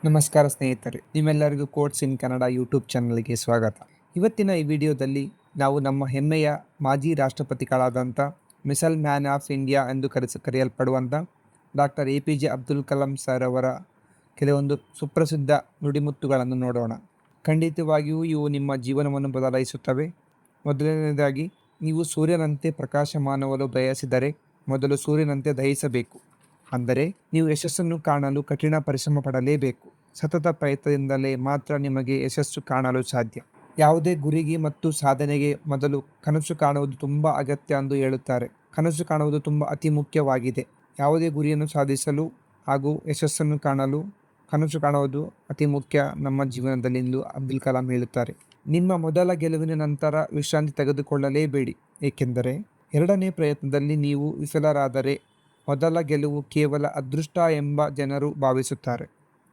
ನಮಸ್ಕಾರ ಸ್ನೇಹಿತರೆ, ನಿಮ್ಮೆಲ್ಲರಿಗೂ ಕೋಟ್ಸ್ ಇನ್ ಕನ್ನಡ ಯೂಟ್ಯೂಬ್ ಚಾನಲ್ಗೆ ಸ್ವಾಗತ. ಇವತ್ತಿನ ಈ ವಿಡಿಯೋದಲ್ಲಿ ನಾವು ನಮ್ಮ ಹೆಮ್ಮೆಯ ಮಾಜಿ ರಾಷ್ಟ್ರಪತಿಗಳಾದಂಥ ಮಿಸೈಲ್ ಮ್ಯಾನ್ ಆಫ್ ಇಂಡಿಯಾ ಎಂದು ಕರೆಯಲ್ಪಡುವಂಥ doctor APJ Abdul Kalam sir ಅವರ ಕೆಲವೊಂದು ಸುಪ್ರಸಿದ್ಧ ನುಡಿಮುತ್ತುಗಳನ್ನು ನೋಡೋಣ. ಖಂಡಿತವಾಗಿಯೂ ಇವು ನಿಮ್ಮ ಜೀವನವನ್ನು ಬದಲಾಯಿಸುತ್ತವೆ. ಮೊದಲನೇದಾಗಿ, ನೀವು ಸೂರ್ಯನಂತೆ ಪ್ರಕಾಶಮಾನವಲು ಬಯಸಿದರೆ ಮೊದಲು ಸೂರ್ಯನಂತೆ ದಹಿಸಬೇಕು. ಅಂದರೆ ನೀವು ಯಶಸ್ಸನ್ನು ಕಾಣಲು ಕಠಿಣ ಪರಿಶ್ರಮ ಪಡಲೇಬೇಕು. ಸತತ ಪ್ರಯತ್ನದಿಂದಲೇ ಮಾತ್ರ ನಿಮಗೆ ಯಶಸ್ಸು ಕಾಣಲು ಸಾಧ್ಯ. ಯಾವುದೇ ಗುರಿಗೆ ಮತ್ತು ಸಾಧನೆಗೆ ಮೊದಲು ಕನಸು ಕಾಣುವುದು ತುಂಬ ಅಗತ್ಯ ಎಂದು ಹೇಳುತ್ತಾರೆ. ಕನಸು ಕಾಣುವುದು ತುಂಬ ಅತಿ ಮುಖ್ಯವಾಗಿದೆ. ಯಾವುದೇ ಗುರಿಯನ್ನು ಸಾಧಿಸಲು ಹಾಗೂ ಯಶಸ್ಸನ್ನು ಕಾಣಲು ಕನಸು ಕಾಣುವುದು ಅತಿ ಮುಖ್ಯ ನಮ್ಮ ಜೀವನದಲ್ಲಿ ಎಂದು ಅಬ್ದುಲ್ ಕಲಾಂ ಹೇಳುತ್ತಾರೆ. ನಿಮ್ಮ ಮೊದಲ ಗೆಲುವಿನ ನಂತರ ವಿಶ್ರಾಂತಿ ತೆಗೆದುಕೊಳ್ಳಲೇಬೇಡಿ, ಏಕೆಂದರೆ ಎರಡನೇ ಪ್ರಯತ್ನದಲ್ಲಿ ನೀವು ವಿಫಲರಾದರೆ ಮೊದಲ ಗೆಲುವು ಕೇವಲ ಅದೃಷ್ಟ ಎಂಬ ಜನರು ಭಾವಿಸುತ್ತಾರೆ.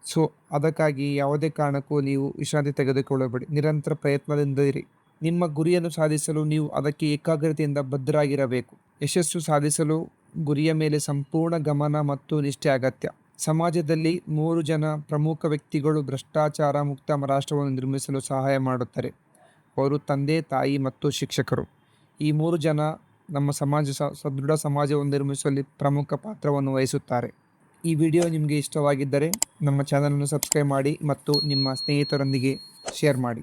ಸೊ ಅದಕ್ಕಾಗಿ ಯಾವುದೇ ಕಾರಣಕ್ಕೂ ನೀವು ವಿಶ್ರಾಂತಿ ತೆಗೆದುಕೊಳ್ಳಬೇಡಿ, ನಿರಂತರ ಪ್ರಯತ್ನದಿಂದ ಇರಿ. ನಿಮ್ಮ ಗುರಿಯನ್ನು ಸಾಧಿಸಲು ನೀವು ಅದಕ್ಕೆ ಏಕಾಗ್ರತೆಯಿಂದ ಬದ್ಧರಾಗಿರಬೇಕು. ಯಶಸ್ಸು ಸಾಧಿಸಲು ಗುರಿಯ ಮೇಲೆ ಸಂಪೂರ್ಣ ಗಮನ ಮತ್ತು ನಿಷ್ಠೆ ಅಗತ್ಯ. ಸಮಾಜದಲ್ಲಿ 3 ಜನ ಪ್ರಮುಖ ವ್ಯಕ್ತಿಗಳು ಭ್ರಷ್ಟಾಚಾರ ಮುಕ್ತ ರಾಷ್ಟ್ರವನ್ನು ನಿರ್ಮಿಸಲು ಸಹಾಯ ಮಾಡುತ್ತಾರೆ. ಅವರು ತಂದೆ, ತಾಯಿ ಮತ್ತು ಶಿಕ್ಷಕರು. ಈ 3 ಜನ ನಮ್ಮ ಸದೃಢ ಸಮಾಜವನ್ನು ನಿರ್ಮಿಸುವಲ್ಲಿ ಪ್ರಮುಖ ಪಾತ್ರವನ್ನು ವಹಿಸುತ್ತಾರೆ. ಈ ವಿಡಿಯೋ ನಿಮಗೆ ಇಷ್ಟವಾಗಿದ್ದರೆ ನಮ್ಮ ಚಾನಲನ್ನು ಸಬ್ಸ್ಕ್ರೈಬ್ ಮಾಡಿ ಮತ್ತು ನಿಮ್ಮ ಸ್ನೇಹಿತರೊಂದಿಗೆ ಶೇರ್ ಮಾಡಿ.